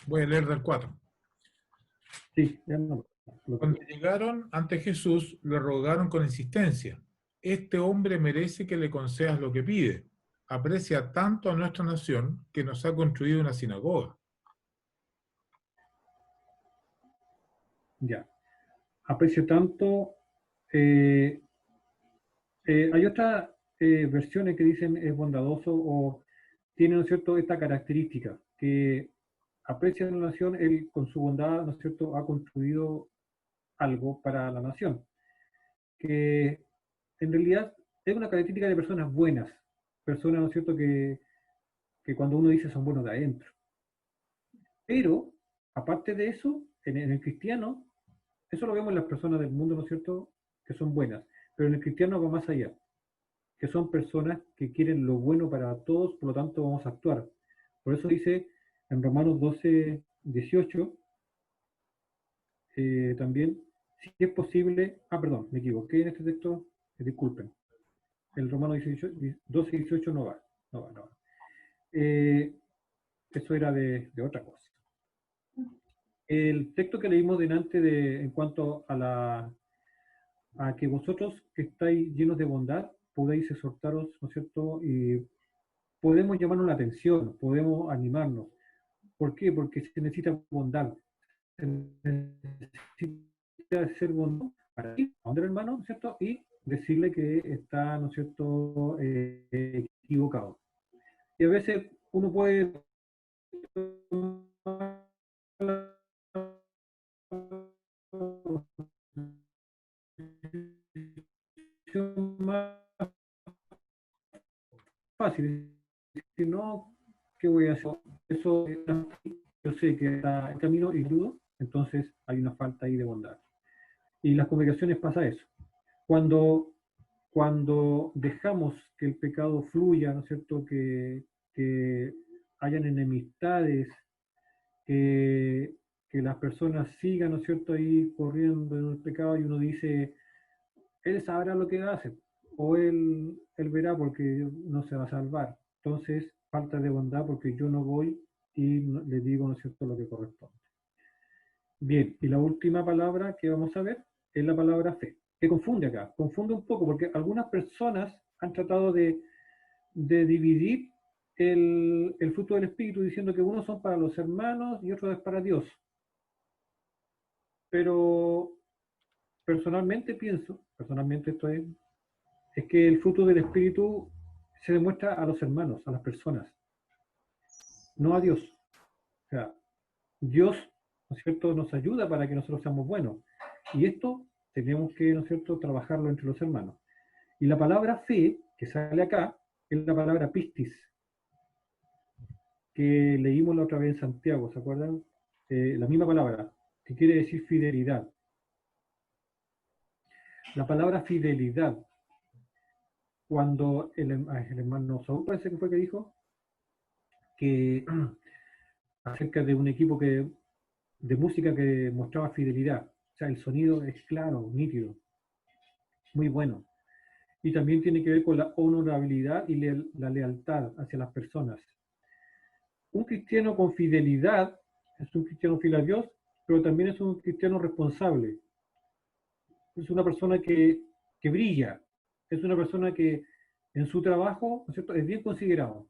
voy a leer del 4. Sí, ya no. Cuando llegaron ante Jesús, le rogaron con insistencia: este hombre merece que le concedas lo que pide. Aprecia tanto a nuestra nación que nos ha construido una sinagoga. Ya. Aprecio tanto. Hay otras versiones que dicen es bondadoso o tiene, ¿no es cierto?, esta característica, que aprecia a la nación, él con su bondad, ¿no es cierto?, ha construido algo para la nación, que en realidad es una característica de personas buenas, personas, ¿no es cierto?, que cuando uno dice son buenos de adentro. Pero, aparte de eso, en el cristiano, eso lo vemos en las personas del mundo, ¿no es cierto?, que son buenas, pero en el cristiano va más allá, que son personas que quieren lo bueno para todos, por lo tanto vamos a actuar. Por eso dice en Romanos 12:18, también, si es posible, perdón, me equivoqué en este texto, disculpen, el Romanos 12:18 no va. Eso era de otra cosa. El texto que leímos delante en cuanto a que vosotros que estáis llenos de bondad, podéis exhortaros, ¿no es cierto?, y podemos llamarnos la atención, podemos animarnos. ¿Por qué? Porque se necesita bondad, se necesita ser bondadoso para ir a donde el hermano, ¿no es cierto? Y decirle que está, ¿no es cierto?, equivocado. Y a veces uno puede tomar la decisión más fácil. Si no, ¿qué voy a hacer? Eso, yo sé que está en camino y dudo, entonces hay una falta ahí de bondad. Y en las congregaciones pasa eso. Cuando dejamos que el pecado fluya, ¿no es cierto?, que hayan enemistades, que, que las personas sigan, ¿no es cierto?, ahí corriendo en el pecado y uno dice, él sabrá lo que hace, o él verá porque no se va a salvar. Entonces, falta de bondad porque yo no voy y le digo, ¿no es cierto?, lo que corresponde. Bien, y la última palabra que vamos a ver es la palabra fe, que confunde acá, confunde un poco, porque algunas personas han tratado de dividir el fruto del Espíritu diciendo que unos son para los hermanos y otros es para Dios. Pero personalmente pienso, personalmente esto es que el fruto del Espíritu se demuestra a los hermanos, a las personas, no a Dios. O sea, Dios, ¿no es cierto?, nos ayuda para que nosotros seamos buenos. Y esto tenemos que, ¿no es cierto?, trabajarlo entre los hermanos. Y la palabra fe, que sale acá, es la palabra pistis, que leímos la otra vez en Santiago, ¿se acuerdan? La misma palabra, que quiere decir fidelidad. La palabra fidelidad, cuando el hermano Saúl parece que fue que dijo, que acerca de un equipo de música que mostraba fidelidad. O sea, el sonido es claro, nítido, muy bueno. Y también tiene que ver con la honorabilidad y la lealtad hacia las personas. Un cristiano con fidelidad es un cristiano fiel a Dios, pero también es un cristiano responsable. Es una persona que brilla, es una persona que en su trabajo, ¿no es cierto?, es bien considerado.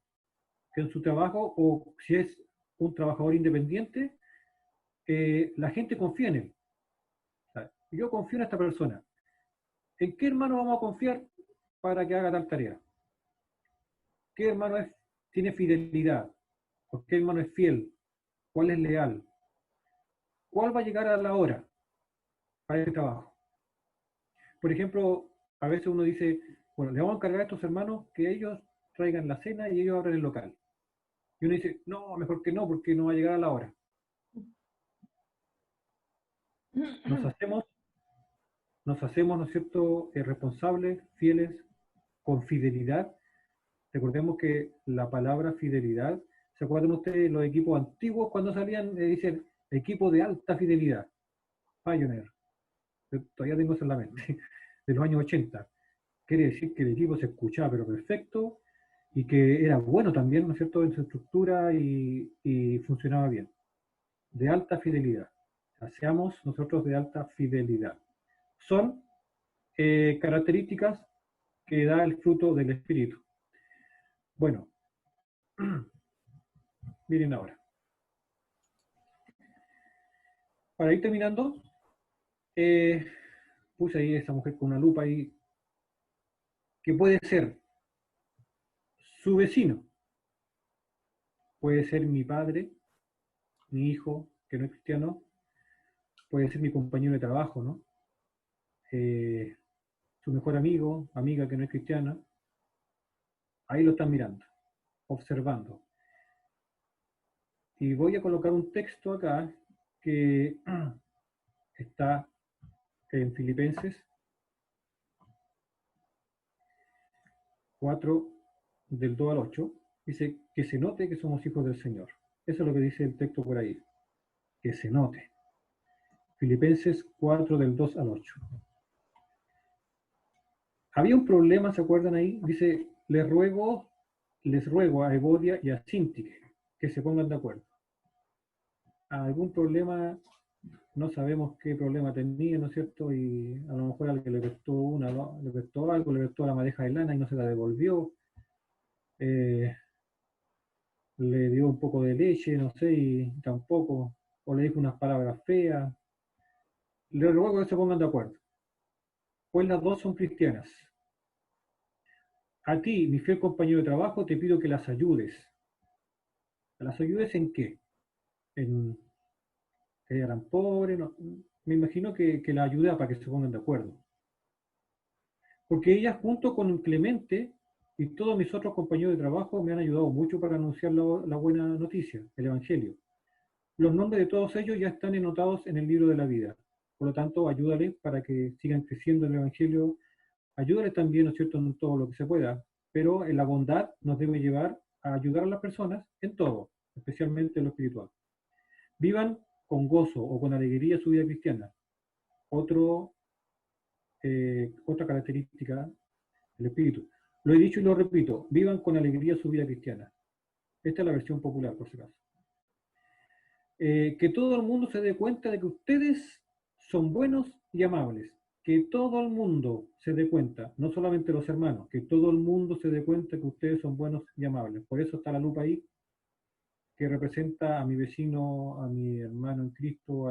Que en su trabajo, o si es un trabajador independiente, la gente confía en él. O sea, yo confío en esta persona. ¿En qué hermano vamos a confiar para que haga tal tarea? ¿Qué hermano tiene fidelidad? ¿Por qué hermano es fiel? ¿Cuál es leal? ¿Cuál va a llegar a la hora para este trabajo? Por ejemplo, a veces uno dice, bueno, le vamos a encargar a estos hermanos que ellos traigan la cena y ellos abren el local. Y uno dice, no, mejor que no, porque no va a llegar a la hora. Nos hacemos, ¿no es cierto?, responsables, fieles, con fidelidad. Recordemos que la palabra fidelidad, ¿se acuerdan ustedes los equipos antiguos cuando salían? Dicen equipo de alta fidelidad, Pioneer. Yo todavía tengo eso en la mente, de los años 80. Quiere decir que el equipo se escuchaba pero perfecto y que era bueno también, ¿no es cierto?, en su estructura y funcionaba bien. De alta fidelidad. O sea, seamos nosotros de alta fidelidad. Son características que da el fruto del Espíritu. Bueno, miren ahora. Para ir terminando, puse ahí esa mujer con una lupa ahí, que puede ser su vecino, puede ser mi padre, mi hijo, que no es cristiano, puede ser mi compañero de trabajo, ¿no? Su mejor amigo, amiga que no es cristiana, ahí lo están mirando, observando. Y voy a colocar un texto acá que está en Filipenses 4, del 2 al 8. Dice que se note que somos hijos del Señor. Eso es lo que dice el texto por ahí. Que se note. Filipenses 4, del 2 al 8. Había un problema, ¿se acuerdan ahí? Dice, les ruego a Evodia y a Síntique que se pongan de acuerdo. Algún problema, no sabemos qué problema tenía, ¿no es cierto? Y a lo mejor alguien le prestó le prestó algo, le prestó la madeja de lana y no se la devolvió. Le dio un poco de leche, no sé, y tampoco, o le dijo unas palabras feas, le ruego que se pongan de acuerdo, pues las dos son cristianas. A ti, mi fiel compañero de trabajo, te pido que las ayudes. ¿Las ayudes en qué? En que eran pobres, no, me imagino que la ayuda para que se pongan de acuerdo. Porque ellas, junto con Clemente y todos mis otros compañeros de trabajo, me han ayudado mucho para anunciar la buena noticia, el Evangelio. Los nombres de todos ellos ya están anotados en el libro de la vida. Por lo tanto, ayúdales para que sigan creciendo en el Evangelio. Ayúdales también, ¿no es cierto?, en todo lo que se pueda. Pero en la bondad nos debe llevar a ayudar a las personas en todo, especialmente en lo espiritual. Vivan con gozo o con alegría su vida cristiana. Otra característica del espíritu. Lo he dicho y lo repito, vivan con alegría su vida cristiana. Esta es la versión popular, por si acaso. Que todo el mundo se dé cuenta de que ustedes son buenos y amables. Que todo el mundo se dé cuenta, no solamente los hermanos, que todo el mundo se dé cuenta que ustedes son buenos y amables. Por eso está la lupa ahí, que representa a mi vecino, a mi hermano en Cristo,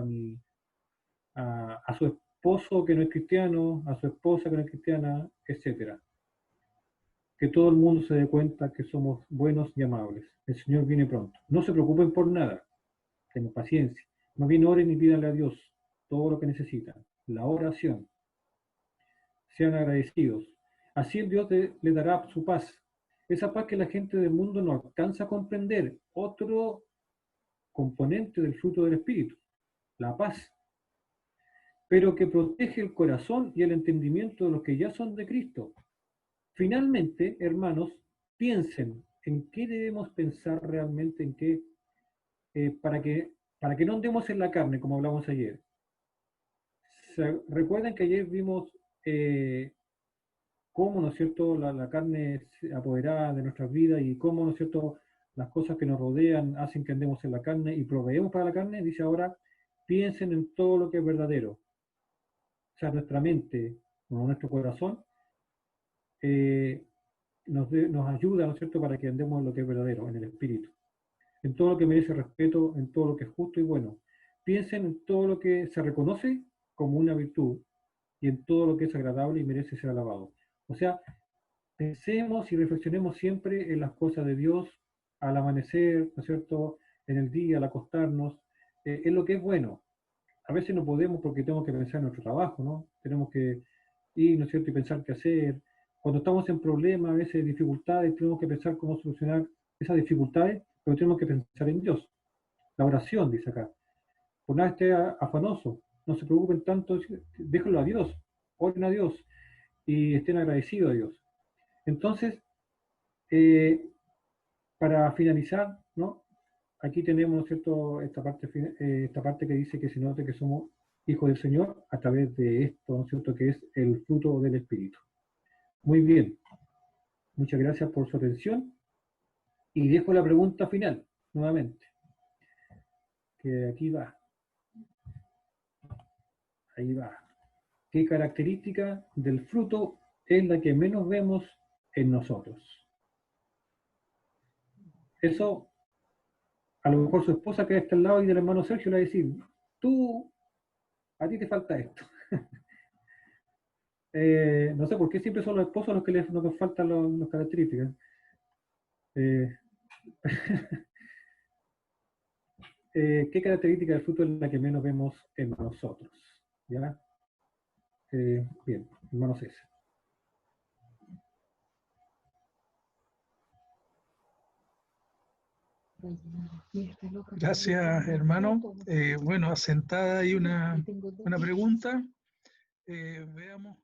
a su esposo que no es cristiano, a su esposa que no es cristiana, etc. Que todo el mundo se dé cuenta que somos buenos y amables. El Señor viene pronto. No se preocupen por nada. Tengan paciencia. Más bien oren y pídanle a Dios todo lo que necesitan. La oración. Sean agradecidos. Así el Dios le dará su paz. Esa paz que la gente del mundo no alcanza a comprender. Otro componente del fruto del Espíritu. La paz. Pero que protege el corazón y el entendimiento de los que ya son de Cristo. Finalmente, hermanos, piensen en qué debemos pensar realmente, en qué, para que no andemos en la carne, como hablamos ayer. Recuerden que ayer vimos cómo, ¿no es cierto?, la carne se apodera de nuestras vidas y cómo, ¿no es cierto?, las cosas que nos rodean hacen que andemos en la carne y proveemos para la carne. Dice ahora, piensen en todo lo que es verdadero. O sea, nuestra mente, o nuestro corazón, nos ayuda, ¿no es cierto?, para que andemos en lo que es verdadero, en el espíritu. En todo lo que merece respeto, en todo lo que es justo y bueno. Piensen en todo lo que se reconoce como una virtud y en todo lo que es agradable y merece ser alabado. O sea, pensemos y reflexionemos siempre en las cosas de Dios al amanecer, ¿no es cierto?, en el día, al acostarnos, en lo que es bueno. A veces no podemos porque tenemos que pensar en nuestro trabajo, ¿no? Tenemos que ir, ¿no es cierto?, y pensar qué hacer. Cuando estamos en problemas, a veces dificultades, tenemos que pensar cómo solucionar esas dificultades, pero tenemos que pensar en Dios. La oración, dice acá. Por nada esté afanoso, no se preocupen tanto, déjenlo a Dios, oren a Dios y estén agradecidos a Dios. Entonces, para finalizar, ¿no?, aquí tenemos, ¿no es cierto?, esta parte que dice que se note que somos hijos del Señor a través de esto, ¿no es cierto?, que es el fruto del Espíritu. Muy bien. Muchas gracias por su atención. Y dejo la pregunta final, nuevamente. Que aquí va. Ahí va. ¿Qué característica del fruto es la que menos vemos en nosotros? Eso, a lo mejor su esposa que está al lado y del hermano Sergio le va a decir, a ti te falta esto. No sé por qué siempre son los esposos los que les faltan las características. ¿Qué característica del fruto es la que menos vemos en nosotros? ¿Ya? Bien, hermano César. Gracias, hermano. Bueno, asentada ahí una pregunta. Veamos.